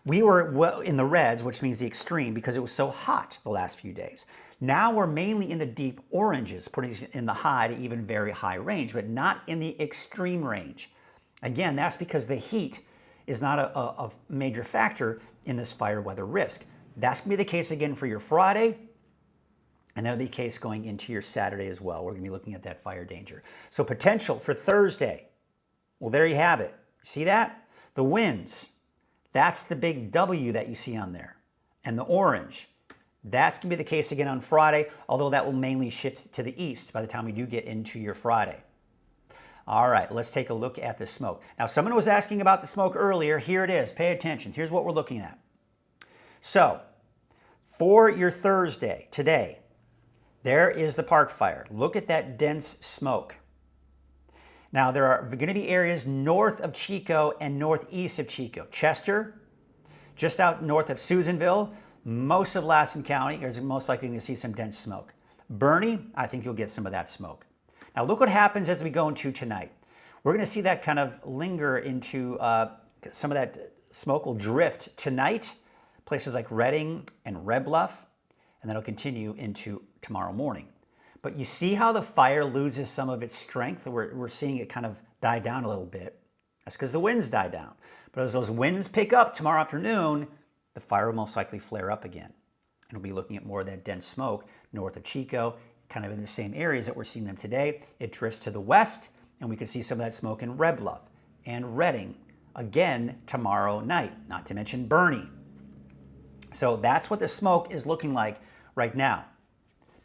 We were in the reds, which means the extreme, because it was so hot the last few days. Now we're mainly in the deep oranges, putting us in the high to even very high range, but not in the extreme range. Again, that's because the heat is not a major factor in this fire weather risk. That's going to be the case again for your Friday, and that'll be the case going into your Saturday as well. We're going to be looking at that fire danger. So potential for Thursday. Well, there you have it. See that? The winds. That's the big W that you see on there. And the orange. That's going to be the case again on Friday, although that will mainly shift to the east by the time we do get into your Friday. All right, let's take a look at the smoke. Now, someone was asking about the smoke earlier. Here it is. Pay attention. Here's what we're looking at. So, for your Thursday, today, there is the park fire. Look at that dense smoke. Now, there are going to be areas north of Chico and northeast of Chico. Chester, just out north of Susanville, most of Lassen County is most likely going to see some dense smoke. Bernie, I think you'll get some of that smoke. Now, look what happens as we go into tonight. We're going to see that kind of linger into some of that smoke will drift tonight, places like Reading and Red Bluff, and then it'll continue into tomorrow morning. But you see how the fire loses some of its strength? We're seeing it kind of die down a little bit. That's because the winds die down. But as those winds pick up tomorrow afternoon, the fire will most likely flare up again. And we'll be looking at more of that dense smoke north of Chico, kind of in the same areas that we're seeing them today. It drifts to the west, and we can see some of that smoke in Red Bluff and Reading again tomorrow night, not to mention Bernie. So that's what the smoke is looking like right now.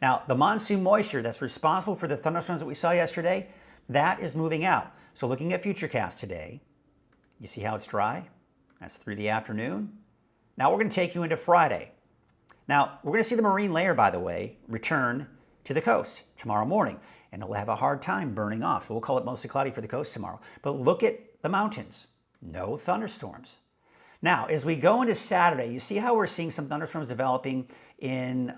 Now, the monsoon moisture that's responsible for the thunderstorms that we saw yesterday, that is moving out. So looking at Futurecast today, you see how it's dry? That's through the afternoon. Now we're going to take you into Friday. Now, we're going to see the marine layer, by the way, return to the coast tomorrow morning, and it'll have a hard time burning off. So we'll call it mostly cloudy for the coast tomorrow. But look at the mountains. No thunderstorms. Now, as we go into Saturday, you see how we're seeing some thunderstorms developing in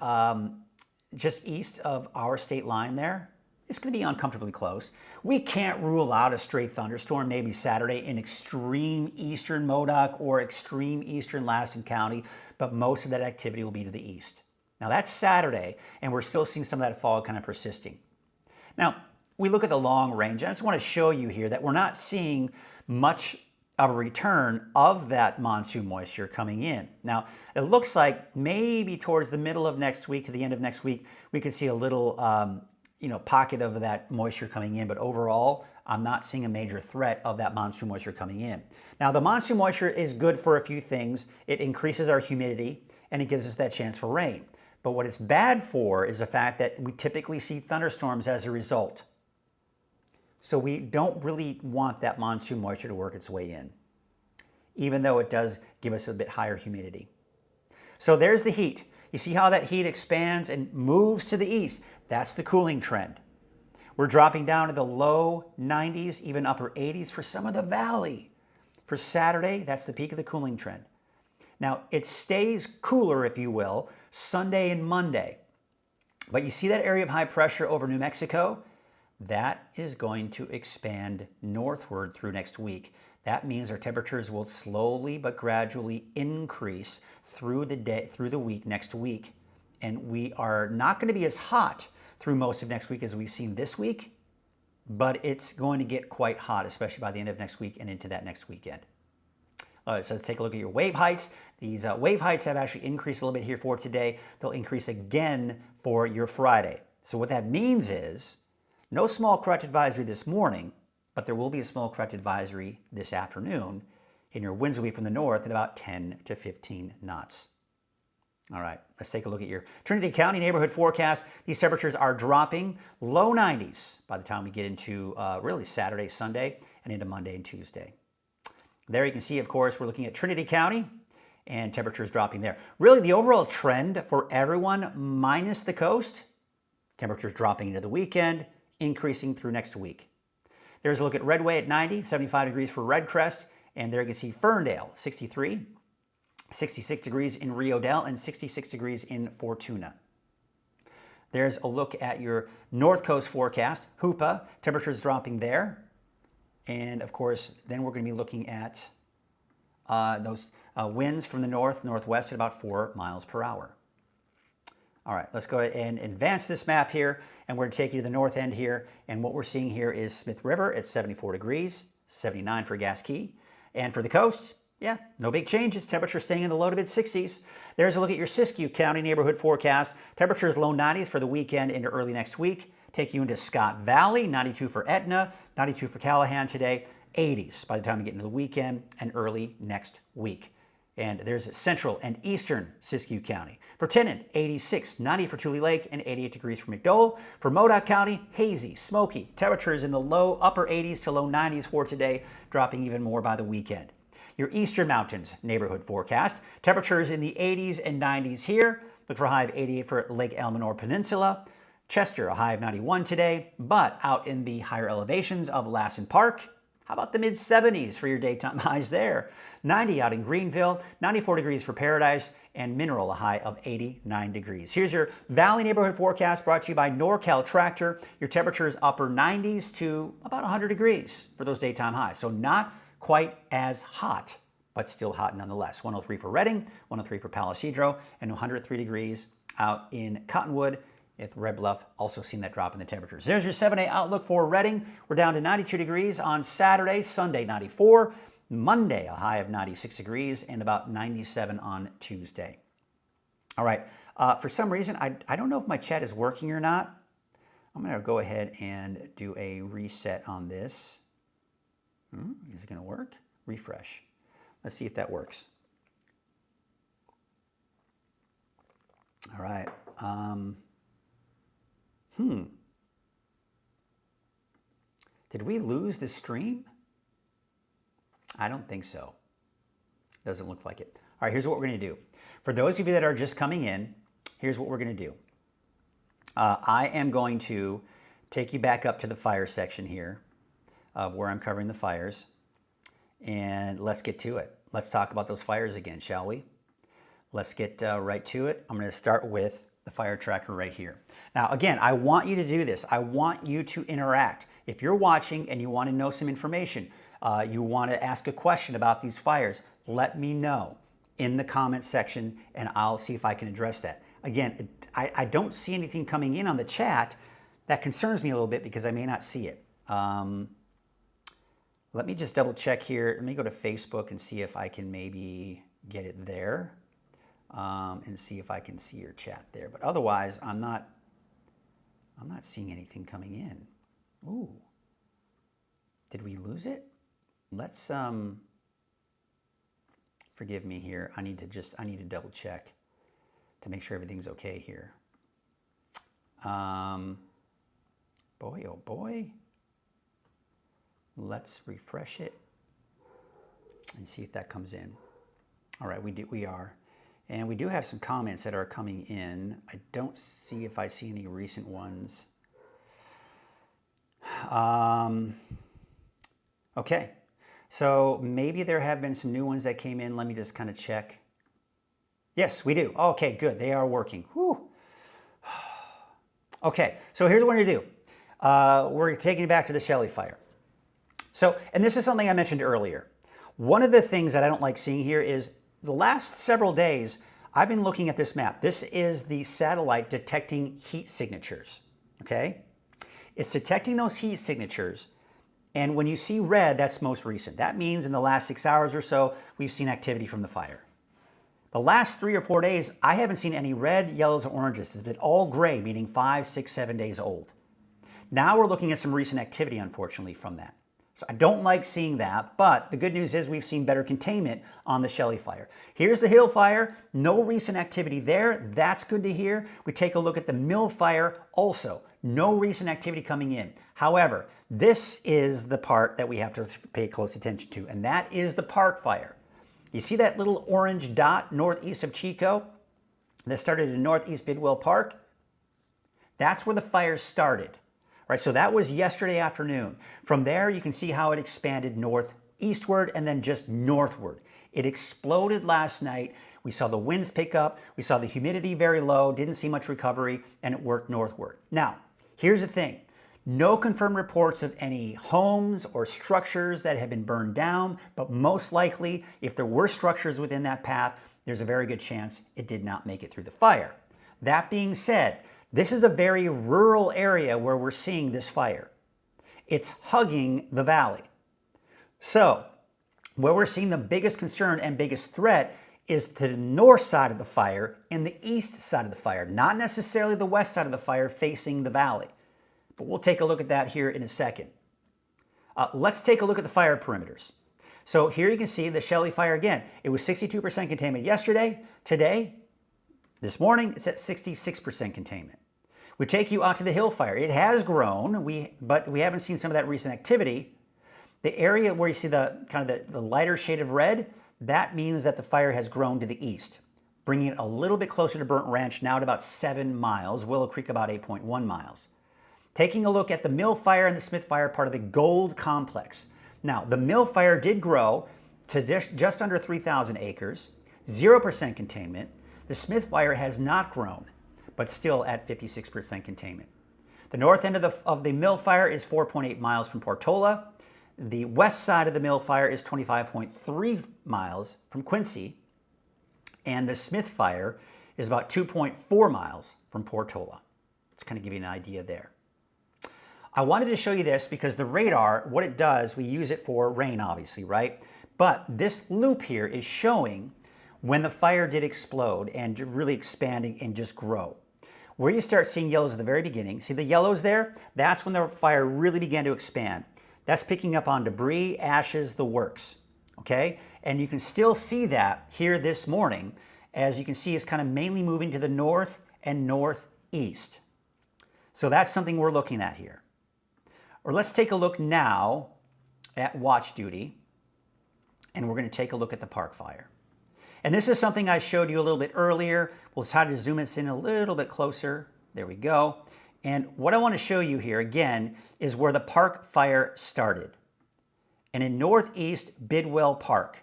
just east of our state line there? It's going to be uncomfortably close. We can't rule out a straight thunderstorm maybe Saturday in extreme eastern Modoc or extreme eastern Lassen County, but most of that activity will be to the east. Now that's Saturday, and we're still seeing some of that fog kind of persisting. Now, we look at the long range. I just want to show you here that we're not seeing much of a return of that monsoon moisture coming in. Now, it looks like maybe towards the middle of next week to the end of next week, we could see a little pocket of that moisture coming in, but overall, I'm not seeing a major threat of that monsoon moisture coming in. Now, the monsoon moisture is good for a few things. It increases our humidity, and it gives us that chance for rain. But what it's bad for is the fact that we typically see thunderstorms as a result. So we don't really want that monsoon moisture to work its way in, even though it does give us a bit higher humidity. So there's the heat. You see how that heat expands and moves to the east? That's the cooling trend. We're dropping down to the low 90s, even upper 80s for some of the valley. For Saturday, that's the peak of the cooling trend. Now, it stays cooler, if you will, Sunday and Monday. But you see that area of high pressure over New Mexico? That is going to expand northward through next week. That means our temperatures will slowly but gradually increase through the week next week. And we are not going to be as hot through most of next week as we've seen this week, but it's going to get quite hot, especially by the end of next week and into that next weekend. All right, so let's take a look at your wave heights. These wave heights have actually increased a little bit here for today. They'll increase again for your Friday. So what that means is no small correct advisory this morning, but there will be a small correct advisory this afternoon, and your winds will be from the north at about 10 to 15 knots. All right, let's take a look at your Trinity County neighborhood forecast. These temperatures are dropping low 90s by the time we get into really Saturday, Sunday, and into Monday and Tuesday. There you can see, of course, we're looking at Trinity County and temperatures dropping there. Really, the overall trend for everyone minus the coast, temperatures dropping into the weekend, increasing through next week. There's a look at Redway at 90, 75 degrees for Redcrest, and there you can see Ferndale, 63, 66 degrees in Rio Dell, and 66 degrees in Fortuna. There's a look at your North Coast forecast, Hoopa, temperatures dropping there. And of course, then we're going to be looking at those winds from the northwest at about 4 miles per hour. All right, let's go ahead and advance this map here, and we're going to take you to the north end here. And what we're seeing here is Smith River at 74 degrees, 79 for Gas Key. And for the coast, yeah, no big changes. Temperature staying in the low to mid 60s. There's a look at your Siskiyou County neighborhood forecast. Temperatures low 90s for the weekend into early next week. Take you into Scott Valley, 92 for Etna, 92 for Callahan today, 80s by the time we get into the weekend and early next week. And there's central and eastern Siskiyou County. For Tennant, 86, 90 for Tule Lake, and 88 degrees for McDowell. For Modoc County, hazy, smoky. Temperatures in the low upper 80s to low 90s for today, dropping even more by the weekend. Your Eastern Mountains neighborhood forecast. Temperatures in the 80s and 90s here. Look for a high of 88 for Lake Elminor Peninsula. Chester, a high of 91 today, but out in the higher elevations of Lassen Park, how about the mid-70s for your daytime highs there? 90 out in Greenville, 94 degrees for Paradise, and Mineral, a high of 89 degrees. Here's your Valley neighborhood forecast brought to you by NorCal Tractor. Your temperature is upper 90s to about 100 degrees for those daytime highs. So not quite as hot, but still hot nonetheless. 103 for Redding, 103 for Palo Cedro, and 103 degrees out in Cottonwood. With Red Bluff also seen that drop in the temperatures. There's your 7-day outlook for Redding. We're down to 92 degrees on Saturday, Sunday 94, Monday a high of 96 degrees, and about 97 on Tuesday. All right, for some reason, I don't know if my chat is working or not. I'm gonna go ahead and do a reset on this. Is it gonna work? Refresh. Let's see if that works. All right. Did we lose the stream? I don't think so. Doesn't look like it. All right, here's what we're going to do. For those of you that are just coming in, here's what we're going to do. I am going to take you back up to the fire section here of where I'm covering the fires. And let's get to it. Let's talk about those fires again, shall we? Let's get right to it. I'm going to start with the fire tracker right here. Now, again, I want you to do this. I want you to interact. If you're watching and you want to know some information, you want to ask a question about these fires, let me know in the comment section and I'll see if I can address that. Again, I don't see anything coming in on the chat. That concerns me a little bit because I may not see it. Let me just double check here. Let me go to Facebook and see if I can maybe get it there. And see if I can see your chat there. But otherwise, I'm not seeing anything coming in. Ooh. Did we lose it? Let's forgive me here. I need to double check to make sure everything's okay here. Boy, oh boy. Let's refresh it and see if that comes in. All right, we are. And we do have some comments that are coming in. I don't see if I see any recent ones. Okay, so maybe there have been some new ones that came in. Let me just kind of check. Yes, we do. Okay, good. They are working. Whew. Okay, so here's what we're going to do. We're taking it back to the Shelley fire. So, and this is something I mentioned earlier. One of the things that I don't like seeing here is the last several days, I've been looking at this map. This is the satellite detecting heat signatures, okay? It's detecting those heat signatures, and when you see red, that's most recent. That means in the last 6 hours or so, we've seen activity from the fire. The last 3 or 4 days, I haven't seen any red, yellows, or oranges. It's been all gray, meaning 5, 6, 7 days old. Now we're looking at some recent activity, unfortunately, from that. So I don't like seeing that, but the good news is we've seen better containment on the Shelley fire. Here's the Hill fire, no recent activity there. That's good to hear. We take a look at the Mill fire also. No recent activity coming in. However, this is the part that we have to pay close attention to, and that is the Park fire. You see that little orange dot northeast of Chico that started in northeast Bidwell Park? That's where the fire started. Right, so that was yesterday afternoon. From there, you can see how it expanded northeastward and then just northward. It exploded last night. We saw the winds pick up. We saw the humidity very low, didn't see much recovery, and it worked northward. Now, here's the thing. No confirmed reports of any homes or structures that have been burned down, but most likely, if there were structures within that path, there's a very good chance it did not make it through the fire. That being said, this is a very rural area where we're seeing this fire. It's hugging the valley. So, where we're seeing the biggest concern and biggest threat is to the north side of the fire and the east side of the fire, not necessarily the west side of the fire facing the valley. But we'll take a look at that here in a second. Let's take a look at the fire perimeters. So here you can see the Shelley fire again. It was 62% containment yesterday. Today, this morning, it's at 66% containment. We take you out to the Hill fire. It has grown, but we haven't seen some of that recent activity. The area where you see the kind of the lighter shade of red, that means that the fire has grown to the east. bringing it a little bit closer to Burnt Ranch, now at about 7 miles, Willow Creek about 8.1 miles. Taking a look at the Mill Fire and the Smith Fire, part of the Gold Complex. Now, the Mill Fire did grow to just under 3,000 acres, 0% containment. The Smith Fire has not grown, but still at 56% containment. The north end of the Mill Fire is 4.8 miles from Portola. The west side of the Mill Fire is 25.3 miles from Quincy. And the Smith Fire is about 2.4 miles from Portola. Let's kind of give you an idea there. I wanted to show you this because the radar, what it does, we use it for rain, obviously, right? But this loop here is showing when the fire did explode and really expand and just grow. Where you start seeing yellows at the very beginning, see the yellows there? That's when the fire really began to expand. That's picking up on debris, ashes, the works, okay? And you can still see that here this morning. As you can see, it's kind of mainly moving to the north and northeast. So that's something we're looking at here. Or let's take a look now at watch duty, and we're going to take a look at the park fire. And this is something I showed you a little bit earlier. We'll try to zoom this in a little bit closer. There we go. And what I want to show you here again is where the park fire started. And in northeast Bidwell Park.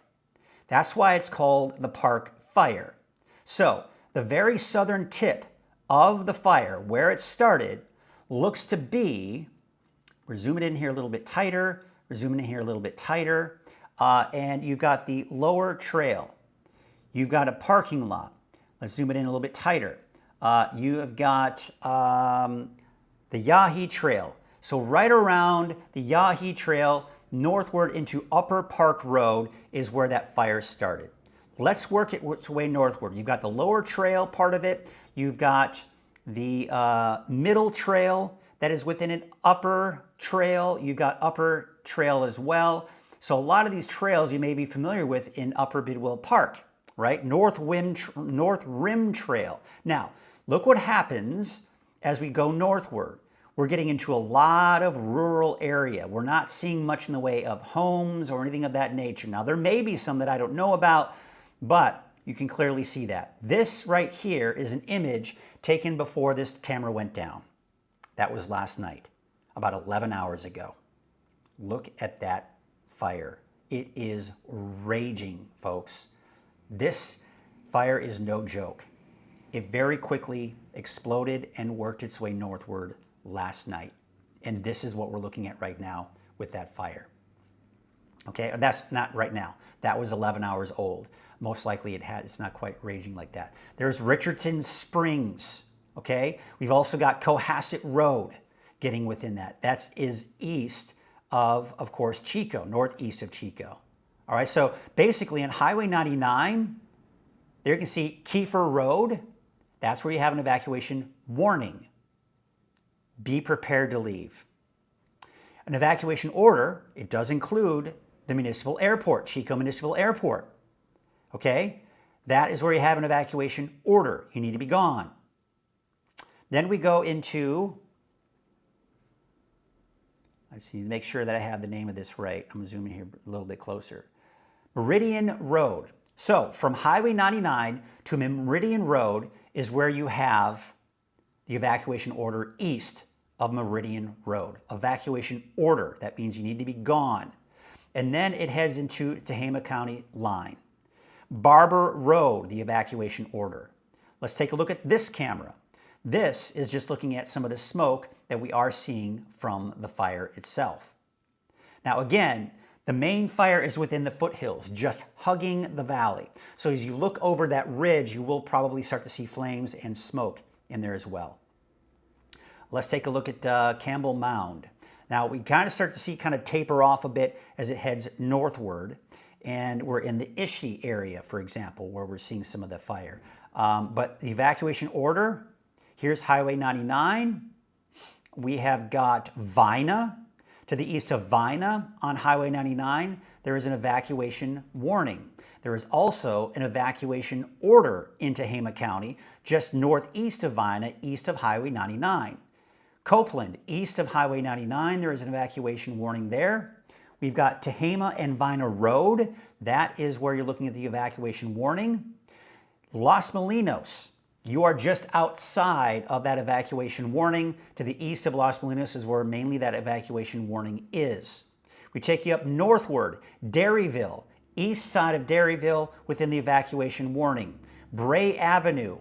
That's why it's called the park fire. So the very southern tip of the fire, where it started, looks to be, we're zooming in here a little bit tighter, we're zooming in here a little bit tighter, and you've got the lower trail. You've got a parking lot. Let's zoom it in a little bit tighter. You have got the Yahee Trail. So right around the Yahee Trail, northward into Upper Park Road is where that fire started. Let's work its way northward. You've got the lower trail part of it. You've got the middle trail that is within an upper trail. You've got upper trail as well. So a lot of these trails you may be familiar with in Upper Bidwell Park, right? North Rim Trail. Now, look what happens as we go northward. We're getting into a lot of rural area. We're not seeing much in the way of homes or anything of that nature. Now, there may be some that I don't know about, but you can clearly see that. This right here is an image taken before this camera went down. That was last night, about 11 hours ago. Look at that fire. It is raging, folks. This fire is no joke. It very quickly exploded and worked its way northward last night. And this is what we're looking at right now with that fire. Okay, that's not right now. That was 11 hours old. Most likely it's not quite raging like that. There's Richardson Springs, okay? We've also got Cohasset Road getting within that. That is east of course, Chico, northeast of Chico. All right, so basically on Highway 99, there you can see Kiefer Road. That's where you have an evacuation warning. Be prepared to leave. An evacuation order, it does include the municipal airport, Chico Municipal Airport. Okay, that is where you have an evacuation order. You need to be gone. Then we go into, let's see, make sure that I have the name of this right. I'm zooming here a little bit closer. Meridian Road. So from Highway 99 to Meridian Road is where you have the evacuation order east of Meridian Road. Evacuation order, that means you need to be gone. And then it heads into Tehama County line. Barber Road, the evacuation order. Let's take a look at this camera. This is just looking at some of the smoke that we are seeing from the fire itself. Now again, the main fire is within the foothills, just hugging the valley. So as you look over that ridge, you will probably start to see flames and smoke in there as well. Let's take a look at Campbell Mound. Now we kind of start to see kind of taper off a bit as it heads northward. And we're in the Ishii area, for example, where we're seeing some of the fire. But the evacuation order, here's Highway 99. We have got Vina. To the east of Vina on Highway 99, there is an evacuation warning. There is also an evacuation order in Tehama County, just northeast of Vina, east of Highway 99. Copeland, east of Highway 99, there is an evacuation warning there. We've got Tehama and Vina Road. That is where you're looking at the evacuation warning. Los Molinos, you are just outside of that evacuation warning. To the east of Los Molinos is where mainly that evacuation warning is. We take you up northward, Dairyville, east side of Dairyville within the evacuation warning. Bray Avenue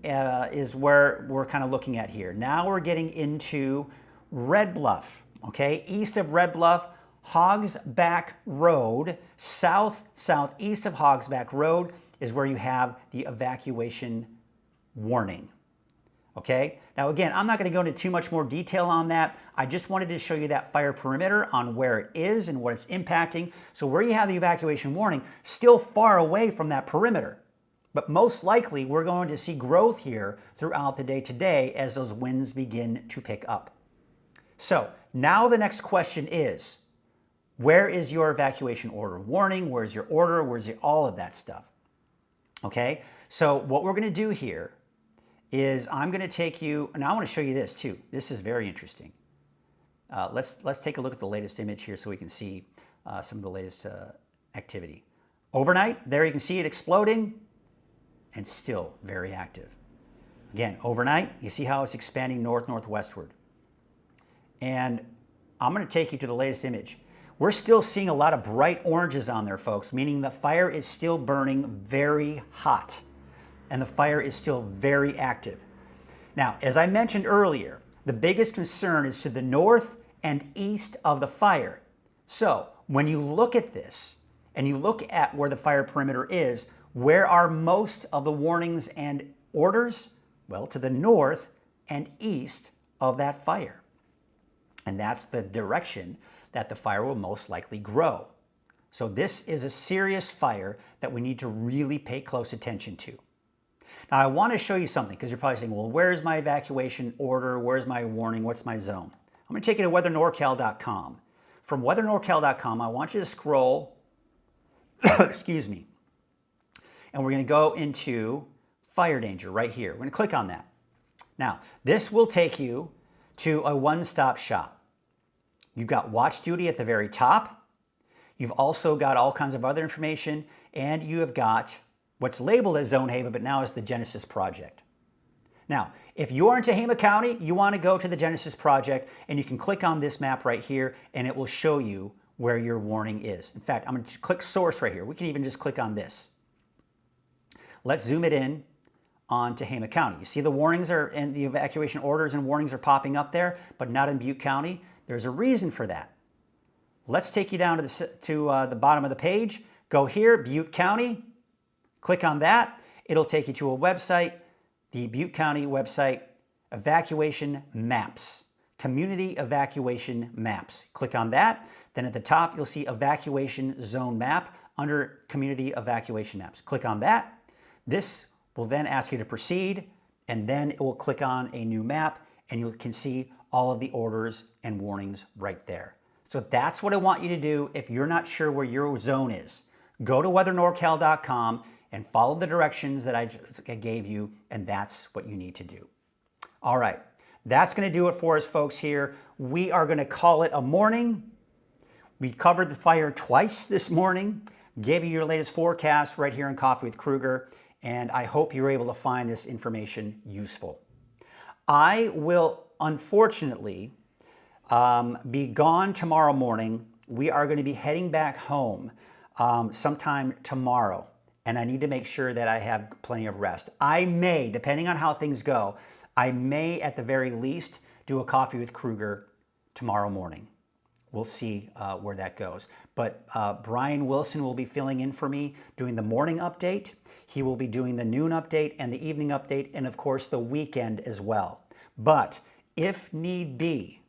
is where we're kind of looking at here. Now we're getting into Red Bluff, okay? East of Red Bluff, Hogsback Road, southeast of Hogsback Road is where you have the evacuation warning. Okay, now again, I'm not going to go into too much more detail on that. I just wanted to show you that fire perimeter on where it is and what it's impacting. So where you have the evacuation warning, still far away from that perimeter. But most likely, we're going to see growth here throughout the day today as those winds begin to pick up. So now the next question is, where is your evacuation order warning? Where's your order? Where's all of that stuff? Okay, so what we're going to do here is I'm going to take you, and I want to show you this too. This is very interesting. Let's take a look at the latest image here so we can see some of the latest activity. Overnight, there you can see it exploding and still very active. Again, overnight, you see how it's expanding northwestward. And I'm going to take you to the latest image. We're still seeing a lot of bright oranges on there, folks, meaning the fire is still burning very hot. And the fire is still very active. Now, as I mentioned earlier, the biggest concern is to the north and east of the fire. So when you look at this and you look at where the fire perimeter is, where are most of the warnings and orders? Well, to the north and east of that fire. And that's the direction that the fire will most likely grow. So this is a serious fire that we need to really pay close attention to. Now, I want to show you something because you're probably saying, well, where's my evacuation order? Where's my warning? What's my zone? I'm going to take you to weathernorcal.com. From weathernorcal.com, I want you to scroll, excuse me, and we're going to go into fire danger right here. We're going to click on that. Now, this will take you to a one-stop shop. You've got watch duty at the very top. You've also got all kinds of other information, and you have got what's labeled as Zone Haven, but now is the Genesis Project. Now, if you're in Tehama County, you want to go to the Genesis Project, and you can click on this map right here, and it will show you where your warning is. In fact, I'm going to click Source right here. We can even just click on this. Let's zoom it in on Tehama County. You see the warnings are, and the evacuation orders and warnings are popping up there, but not in Butte County. There's a reason for that. Let's take you down to the bottom of the page. Go here, Butte County. Click on that. It'll take you to a website, the Butte County website, Evacuation Maps, Community Evacuation Maps. Click on that. Then at the top, you'll see Evacuation Zone Map under Community Evacuation Maps. Click on that. This will then ask you to proceed, and then it will click on a new map, and you can see all of the orders and warnings right there. So that's what I want you to do if you're not sure where your zone is. Go to weathernorcal.com and follow the directions that I gave you, and that's what you need to do. All right, that's going to do it for us, folks, here. We are going to call it a morning. We covered the fire twice this morning, gave you your latest forecast right here in Coffee with Kruger, and I hope you're able to find this information useful. I will, unfortunately, be gone tomorrow morning. We are going to be heading back home sometime tomorrow, and I need to make sure that I have plenty of rest. I may, depending on how things go, I may at the very least do a Coffee with Kruger tomorrow morning. We'll see where that goes. But Brian Wilson will be filling in for me doing the morning update. He will be doing the noon update and the evening update, and of course the weekend as well. But if need be,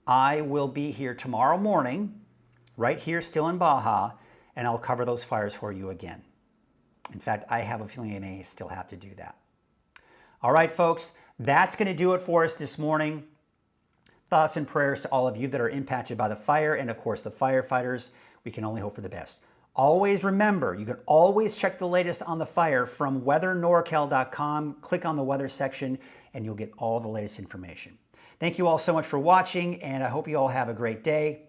I will be here tomorrow morning, right here still in Baja, and I'll cover those fires for you again. In fact, I have a feeling I may still have to do that. All right, folks, that's going to do it for us this morning. Thoughts and prayers to all of you that are impacted by the fire, and of course the firefighters. We can only hope for the best. Always remember, you can always check the latest on the fire from weathernorcal.com. Click on the weather section and you'll get all the latest information. Thank you all so much for watching, and I hope you all have a great day.